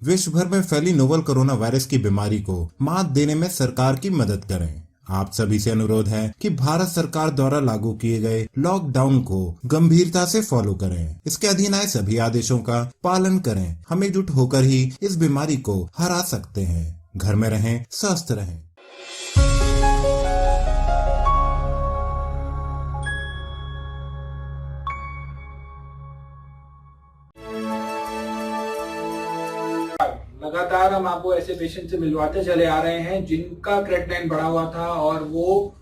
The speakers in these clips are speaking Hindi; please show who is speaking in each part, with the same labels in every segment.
Speaker 1: विश्व भर में फैली नोवल कोरोना वायरस की बीमारी को मात देने में सरकार की मदद करें। आप सभी से अनुरोध है कि भारत सरकार द्वारा लागू किए गए लॉकडाउन को गंभीरता से फॉलो करें। इसके अधीन आए सभी आदेशों का पालन करें। हम एकजुट होकर ही इस बीमारी को हरा सकते हैं। घर में रहें, स्वस्थ रहें।
Speaker 2: लगातार हम आपको ऐसे पेशेंट से मिलवाते चले आ रहे हैं जिनका क्रेटनाइन बढ़ा हुआ था और वो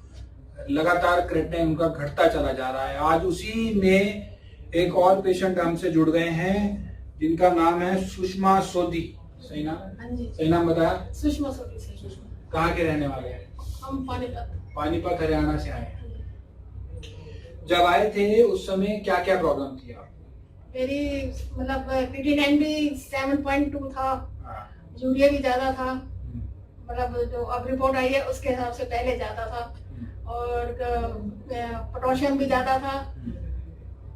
Speaker 2: लगातार क्रेटनाइन उनका घटता चला जा रहा है। आज उसी में एक और पेशेंट हमसे जुड़ गए हैं जिनका नाम है सुषमा सोदी। सही नाम?
Speaker 3: हाँ जी।
Speaker 2: सही नाम बताया?
Speaker 3: सुषमा सोदी से।
Speaker 2: कहाँ के रहने वाले हैं?
Speaker 3: हम
Speaker 2: पानीपत हरियाणा से आए हैं। जब आए थे उस समय क्या क्या प्रॉब्लम थी आप?
Speaker 3: मेरी मतलब PT9 भी 7.2 था, यूरिया भी ज्यादा था, मतलब जो अब रिपोर्ट आई है उसके हिसाब से पहले ज्यादा था, और पोटेशियम भी ज्यादा था।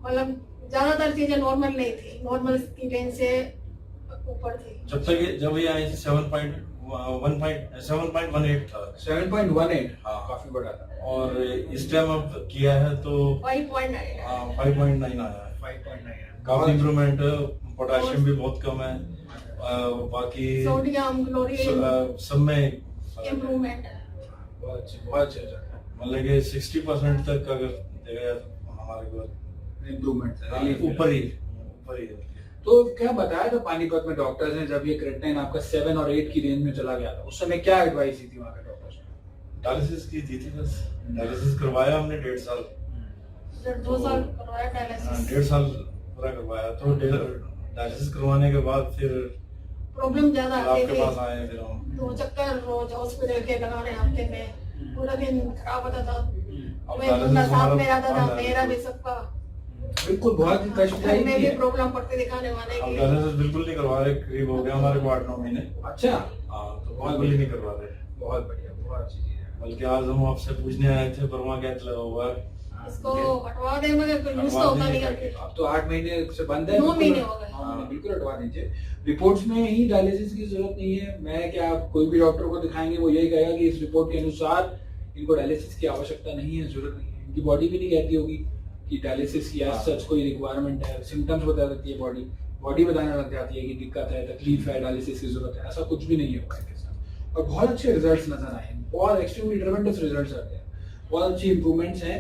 Speaker 3: मतलब ज्यादातर चीजें नॉर्मल नहीं थी, नॉर्मल की रेंज से ऊपर थी।
Speaker 4: जब ये आए थे 7.18 था।
Speaker 2: 7.18
Speaker 4: हाँ,
Speaker 2: काफी बड़ा था।
Speaker 4: और इस टाइम अब किया है तो
Speaker 3: 5.9
Speaker 4: 5.9 आया है।
Speaker 2: 5.9
Speaker 4: काफी इम्प्रूवमेंट। पोटेशियम भी बहुत कम है। बाकी
Speaker 3: सोडियम क्लोरीन
Speaker 4: सब में
Speaker 3: इम्प्रूवमेंट है।
Speaker 2: बहुत अच्छा
Speaker 4: मतलब कि 60% तक अगर देखा जाए तो हमारे को
Speaker 2: इम्प्रूवमेंट
Speaker 4: ऊपर ही है।
Speaker 2: तो क्या बताया था पानीपत में डॉक्टर्स ने जब ये क्रेटनाइन आपका 7 और 8 की रेंज में चला गया था, उस समय क्या एडवाइस दी थी वहाँ के डॉक्टर्स ने?
Speaker 4: डायलिसिस की दी थी बस। डायलिसिस करवाया हमने 1.5 साल।
Speaker 3: 2 साल करवाया डायलिसिस।
Speaker 4: 1.5 साल पूरा करवाया। तो डायलिसिस करवाने के बाद फिर
Speaker 3: प्रॉब्लम ज्यादा आती
Speaker 4: आपके
Speaker 3: थी।
Speaker 4: पास आए फिर हम
Speaker 3: 2 चक्कर रोज हॉस्पिटल के लगाने हफ्ते में, पूरा दिन खराब होता था। मैं बंदा साथ में रहता था, मेरा भी सबका
Speaker 2: बिल्कुल बहुत ही
Speaker 3: घर
Speaker 2: कष्टदायी
Speaker 3: में भी
Speaker 2: थी।
Speaker 3: प्रॉब्लम पड़ती दिखाने वाले
Speaker 4: अब
Speaker 3: की।
Speaker 4: डायलिसिस बिल्कुल नहीं करवा रहे। करीब हो गया हमारे को 8-9 महीने।
Speaker 2: अच्छा,
Speaker 4: हाँ, तो बिल्कुल ही नहीं करवा रहे।
Speaker 2: बहुत बढ़िया, बहुत अच्छी चीज है।
Speaker 4: बल्कि आज हम आपसे पूछने आए थे बर्मा कैच लगा हुआ है।
Speaker 3: इसको हटवा दे, मगर कोई यूज तो होता नहीं है।
Speaker 2: अब तो 8 महीने से बंद है।
Speaker 3: 9 महीने हो गए।
Speaker 2: हाँ, बिल्कुल हटवा दीजिए। रिपोर्ट्स में ही डायलिसिस की जरूरत नहीं है। मैं क्या, आप कोई भी डॉक्टर को दिखाएंगे वो यही कहेगा कि इस रिपोर्ट के अनुसार इनको डायलिसिस की आवश्यकता नहीं है, जरूरत नहीं है। इनकी बॉडी भी नहीं कहती होगी कि डायलिसिस की आज सच कोई रिक्वायरमेंट है। सिम्टम्स बता देती है बॉडी बताने लग जाती है कि दिक्कत है, तकलीफ है, डायलिसिस की जरूरत है। ऐसा कुछ भी नहीं होगा इनके साथ। और बहुत अच्छे रिजल्ट्स नजर आए, बहुत एक्सट्रीमली ट्रेमेंडस रिजल्ट्स आते हैं, बहुत अच्छी इंप्रूवमेंट्स हैं।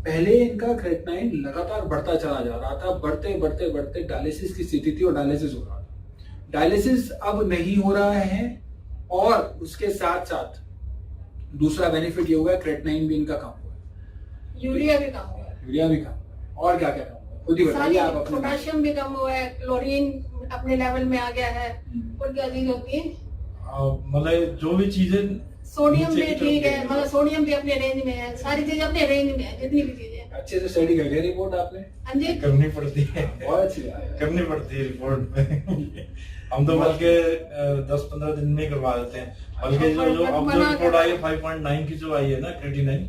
Speaker 2: पहले इनका क्रेटनाइन लगातार बढ़ता चला जा रहा था, बढ़ते डायलिसिस की स्थिति थी और डायलिसिस हो रहा था। डायलिसिस अब नहीं हो रहा है, और उसके साथ साथ दूसरा बेनिफिट ये हुआ है, क्रेटनाइन भी इनका कम हुआ है,
Speaker 3: यूरिया भी कम हुआ है,
Speaker 2: यूरिया भी कम हुआ है। और क्या क्या कम हुआ है, खुद ही बताइए आप अपने।
Speaker 3: पोटेशियम भी कम हुआ है, क्लोरीन अपने लेवल में आ गया है। और क्या चीज होती है,
Speaker 4: मतलब जो भी चीजें
Speaker 3: सोडियम भी ठीक है, मतलब सोडियम भी अपने रेंज में है, सारी चीजें अपने रेंज में है, जितनी भी चीजें।
Speaker 2: अच्छे से स्टडी कर लिया रिपोर्ट आपने?
Speaker 3: हाँ जी,
Speaker 4: करनी पड़ती है।
Speaker 2: बहुत अच्छी बात है।
Speaker 4: करनी पड़ती है रिपोर्ट में। हम तो बल्कि 10-15 दिन में करवा देते हैं। बल्कि जो अब जो रिपोर्ट आई है 5.9 की जो आई है ना क्रेटिनाइन,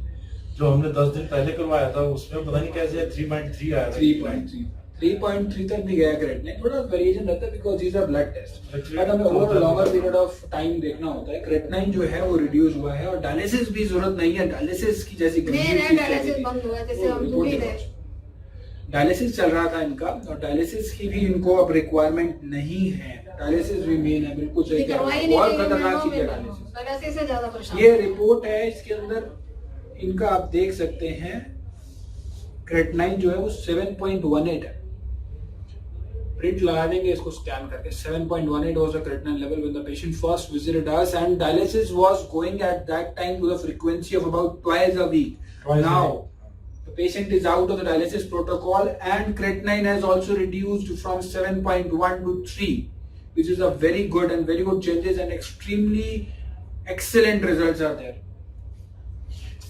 Speaker 4: जो हमने 10 दिन पहले करवाया था उसमें पता नहीं कैसे 3.3 आया था।
Speaker 2: 3.3 तक भी गया क्रेटनाइन। थोड़ा वेरिएशन रहता है because these are blood test, but हमें over longer period of time देखना होता है। क्रेटनाइन जो है वो रिड्यूस हुआ है, और डायलिसिस भी जरूरत नहीं है। डायलिसिस की जैसी
Speaker 3: डायलिसिस बंद हुआ है, जैसे हम दूर ही रहे।
Speaker 2: डायलिसिस चल रहा था इनका, और डायलिसिस की भी इनको अब रिक्वायरमेंट नहीं है। डायलिसिस भी मेन है, बिल्कुल सही कह रहे हैं। बहुत खतरनाक चीज है
Speaker 3: डायलिसिस से ज्यादा परेशान।
Speaker 2: ये रिपोर्ट है, इसके अंदर इनका आप देख सकते हैं क्रेटनाइन जो है वो 7.18 है। प्रिंट लगा देंगे इसको स्कैन करके। 7.18 was the creatinine level when the patient first visited us, and dialysis was going at that time to the frequency of about twice a week. Now the patient is out of the dialysis protocol, and creatinine has also reduced from 7.1 to 3, which is a very good changes, and extremely excellent results are there.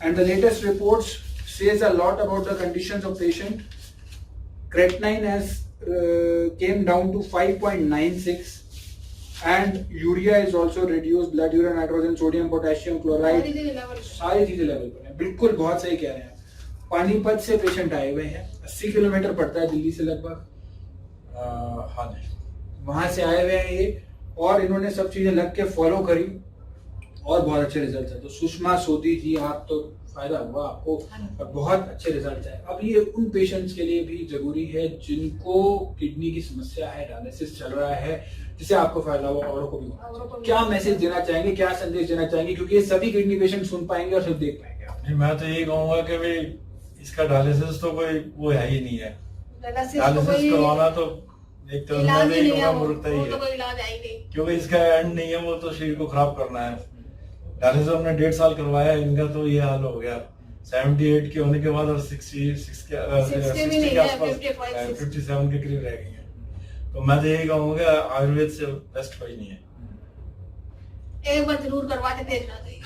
Speaker 2: And the latest reports says a lot about the conditions of patient. Creatinine has came down to 5.96, and urea is also reduced, blood urea, nitrogen, sodium, potassium, chloride, सारी चीजें लेवल पर हैं। बिल्कुल बहुत सही कह रहे हैं। पानीपत से पेशेंट आए हुए हैं, 80 किलोमीटर पड़ता है दिल्ली से लगभग।
Speaker 4: हाँ जी।
Speaker 2: वहां से आए हुए हैं ये, और इन्होंने सब चीजें लग के फॉलो करी और बहुत अच्छे रिजल्ट है। तो सुषमा सोदी जी, आप तो फायदा हुआ आपको और बहुत अच्छे रिजल्ट है। अब ये उन पेशेंट्स के लिए भी जरूरी है जिनको किडनी की समस्या है, डायलिसिस चल रहा है, जिससे आपको फायदा हुआ, औरों को भी हुआ। क्या मैसेज देना चाहेंगे, क्या संदेश देना चाहेंगे, क्योंकि ये सभी किडनी पेशेंट सुन पाएंगे और सिर्फ देख पाएंगे।
Speaker 4: मैं तो यही कहूंगा कि भाई इसका डायलिसिस तो कोई वो है ही नहीं है। डायलिसिस करवाना तो एक तरह से मूर्खता ही है, क्योंकि इसका एंड नहीं है, वो तो शरीर को खराब करना है। डायलिसिस हमने 1.5 साल करवाया, इनका तो ये हाल हो गया। 78 के होने के बाद और 60 के आसपास 57 के करीब रह गई है। तो मैं तो यही कहूँगा आयुर्वेद से बेस्ट कोई नहीं है।
Speaker 3: एक बार जरूर करवा के देखना चाहिए।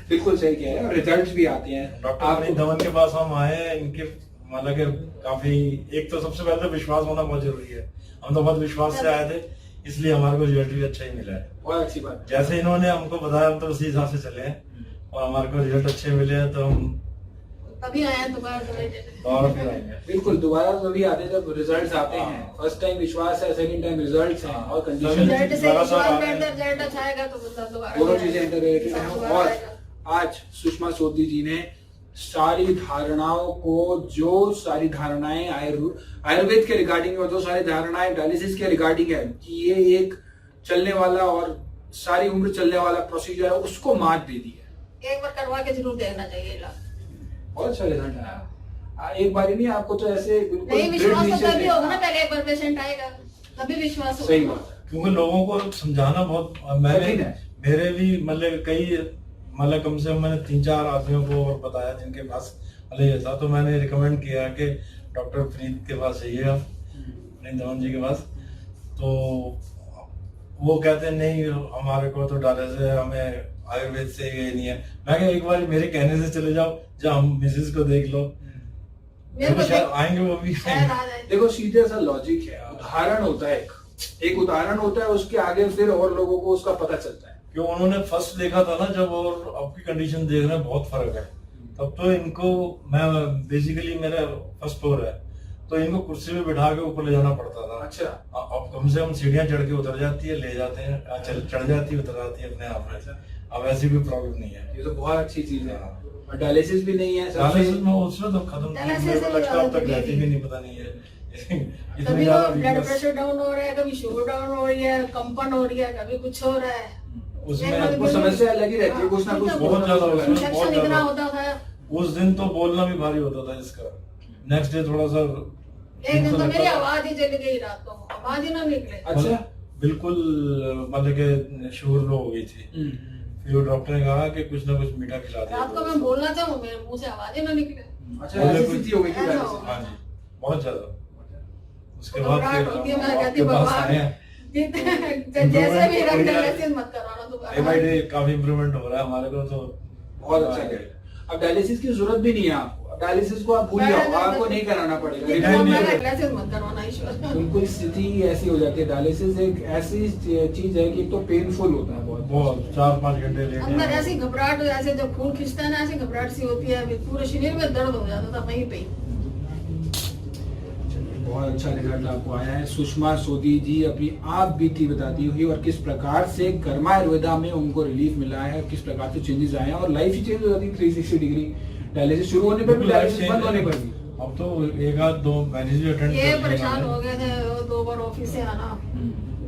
Speaker 2: बिल्कुल सही कह रहे हैं, रिजल्ट्स भी आते हैं।
Speaker 4: डॉक्टर धवन के पास हम आए हैं, इनके मतलब कि काफी, एक तो सबसे पहले तो विश्वास होना बहुत जरूरी है। हम तो बहुत विश्वास से आए थे, इसलिए हमारे को रिजल्ट भी अच्छा ही मिला है।
Speaker 2: बहुत अच्छी बात।
Speaker 4: जैसे इन्होंने हमको बताया हम तो उसी हिसाब से चले हैं और हमारे को रिजल्ट अच्छे मिले हैं, तो हम
Speaker 3: तभी आए हैं
Speaker 4: दोबारा फिर आएंगे।
Speaker 2: बिल्कुल, दोबारा तभी आते हैं जब रिजल्ट्स आते हैं। फर्स्ट टाइम विश्वास है, सेकंड टाइम रिजल्ट्स हैं और कंडीशन, दोनों चीजें इंटररिलेटेड हैं। और आज सुषमा सोदी जी ने सारी धारणाओं को, जो सारी धारणाएं आयुर्वेद के रिगार्डिंग और जो सारी धारणाएं डायलिसिस के रिगार्डिंग है कि ये एक चलने वाला और सारी उम्र चलने वाला प्रोसीजर है, उसको मात दे दी है।
Speaker 3: एक बार करवा के जरूर देखना चाहिए।
Speaker 2: बहुत अच्छा रिजल्ट आया। एक बार ही नहीं, आपको तो ऐसे
Speaker 3: नहीं विश्वास तो तभी होगा ना, पहले एक बार पेशेंट आएगा तभी विश्वास होगा।
Speaker 2: सही बात है,
Speaker 4: क्योंकि लोगों को समझाना बहुत, मेरे भी मतलब कई मतलब कम से कम मैंने 3-4 आदमियों को और बताया जिनके पास मतलब ये था, तो मैंने रिकमेंड किया कि डॉक्टर फ्रीद के पास जाइए आप, फ्रीद धवन जी के पास। तो वो कहते हैं नहीं हमारे को तो डायलिसिस है, हमें आयुर्वेद से ये नहीं है। मैं क्या एक बार मेरे कहने से चले जाओ, जब हम मिसेज को देख लो, शायद आएंगे वो भी।
Speaker 2: देखो सीधे सा लॉजिक है, उदाहरण होता है, एक उदाहरण होता है, उसके आगे फिर और लोगों को उसका पता चलता है।
Speaker 4: क्यों उन्होंने फर्स्ट देखा था ना जब, और आपकी कंडीशन देख रहे हैं बहुत फर्क है। तब तो इनको, मैं बेसिकली मेरा फर्स्ट फ्लोर है, तो इनको कुर्सी में बिठा के ऊपर ले जाना पड़ता था।
Speaker 2: अच्छा,
Speaker 4: अब कम से कम सीढ़ियां चढ़ के उतर जाती है, ले जाते हैं, चढ़ जाती है, उतर जाती है अपने आप में। अब ऐसी भी प्रॉब्लम नहीं है।
Speaker 2: ये तो बहुत अच्छी चीज है। और डायलिसिस भी नहीं है,
Speaker 4: डायलिसिस में उसमें तो खत्म, मेरे को लगता है अब तक रहती भी नहीं, पता नहीं है।
Speaker 3: कभी ब्लड प्रेशर डाउन हो रहा है, कभी शुगर डाउन हो रही है, कंपन हो रही है, कभी कुछ हो रहा है,
Speaker 4: उसमें
Speaker 2: वो समस्या अलग ही रहती है, कुछ ना कुछ
Speaker 4: बहुत ज्यादा
Speaker 3: इंफेक्शन इतना होता था।
Speaker 4: उस दिन तो बोलना भी भारी होता था इसका। नेक्स्ट डे थोड़ा सा,
Speaker 3: एक दिन तो मेरी आवाज ही चली गई, रात को आवाज ही ना निकले।
Speaker 2: अच्छा,
Speaker 4: बिल्कुल मतलब के शुगर लो हो गई थी। फिर डॉक्टर ने कहा कि कुछ ना कुछ मीठा खिला दिया।
Speaker 3: रात को मैं बोलना चाहूँ, मेरे मुंह से आवाज ही ना निकले।
Speaker 2: अच्छा, ऐसी स्थिति हो गई थी।
Speaker 4: हाँ जी, बहुत ज्यादा। उसके बाद
Speaker 3: फिर भगवान जैसे भी रख डायलिसिस मत करवाना दोबारा।
Speaker 4: डे बाय डे काफी इम्प्रूवमेंट हो रहा है हमारे को, तो
Speaker 2: बहुत अच्छा है। अब डायलिसिस की जरूरत भी नहीं है आपको, डायलिसिस को आप भूल जाओ, आपको नहीं कराना पड़ेगा।
Speaker 3: डायलिसिस मत करवाना ईश्वर।
Speaker 2: बिल्कुल स्थिति ऐसी हो जाती है। डायलिसिस एक ऐसी चीज है कि तो पेनफुल होता है बहुत
Speaker 4: 4-5 घंटे लेट
Speaker 3: अंदर ऐसी घबराहट, ऐसे जब खून खींचता है ना, ऐसी घबराहट सी होती है, पूरे शरीर में दर्द हो जाता था वहीं पे।
Speaker 2: बहुत अच्छा रिजल्ट आपको आया है। सुषमा सोदी जी अपनी आप बीती बताती हुई और किस प्रकार से कर्मा आयुर्वेदा में उनको रिलीफ मिला है, किस प्रकार से चेंजेस आए हैं और लाइफ ही चेंज हो जाती है 360 डिग्री। डायलिसिस शुरू होने पर भी, डायलिसिस बंद होने पर भी।
Speaker 4: अब तो 1-2 मैनेज भी अटेंड
Speaker 3: ये परेशान हो गए थे, 2 बार ऑफिस से आना,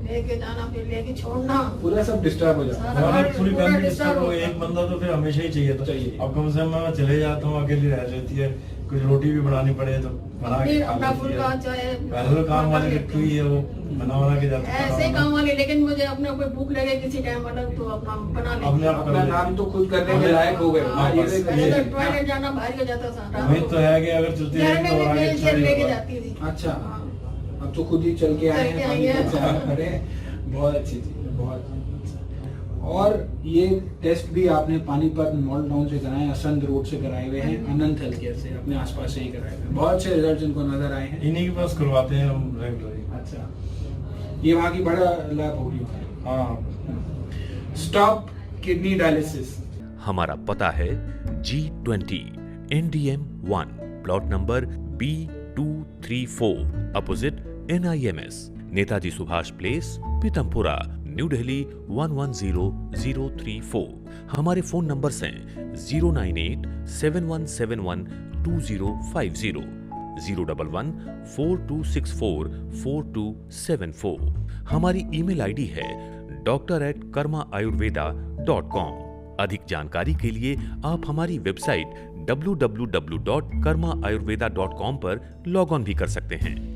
Speaker 3: लेके जाना, फिर लेके छोड़ना,
Speaker 2: पूरा सब डिस्टर्ब हो जाता है।
Speaker 4: पूरी फैमिली डिस्टर्ब हो गई। एक बंदा तो फिर हमेशा ही चाहिए था। अब कम से कम मैं चले जाता हूँ, अकेली रह लेती है, कुछ रोटी भी बनानी पड़े तो बना के खा लेती है। वैसे तो काम वाली रखी हुई है, वो बना के जाती है
Speaker 3: ऐसे काम वाली, लेकिन मुझे अपने कोई भूख लगे किसी टाइम अलग तो अपना बना लेती हूँ।
Speaker 2: अपना नाम तो खुद करने के लायक हो गए।
Speaker 3: टॉयलेट जाना भारी हो जाता था।
Speaker 4: वही तो है कि अगर चलती है
Speaker 3: लेके जाती थी।
Speaker 2: अच्छा, अब तो खुद ही चल के आए हैं। बहुत अच्छी चीज है, बहुत। और ये टेस्ट भी आपने पानीपत मॉल टाउन से कराए, असंध रोड से कराए हुए हैं, अनंत हेल्थ केयर से अपने आसपास से ही कराए हुए हैं। बहुत अच्छे रिजल्ट इनको नजर आए हैं।
Speaker 4: इन्हीं के पास करवाते हैं हम रेगुलरली।
Speaker 2: अच्छा, ये वहाँ की बड़ा लैब होगी।
Speaker 4: हाँ।
Speaker 2: Stop kidney dialysis.
Speaker 5: हमारा पता है G20 NDM 1 plot number B234 opposite NIMS Netaji Subhash place, Pitampura, new Delhi 110034। हमारे फोन नंबर्स हैं 098-7171-2050, 011-4264-4274। हमारी ईमेल आईडी है doctor@karmaayurveda.com। अधिक जानकारी के लिए आप हमारी वेबसाइट www.karmaayurveda.com पर लॉग ऑन भी कर सकते हैं।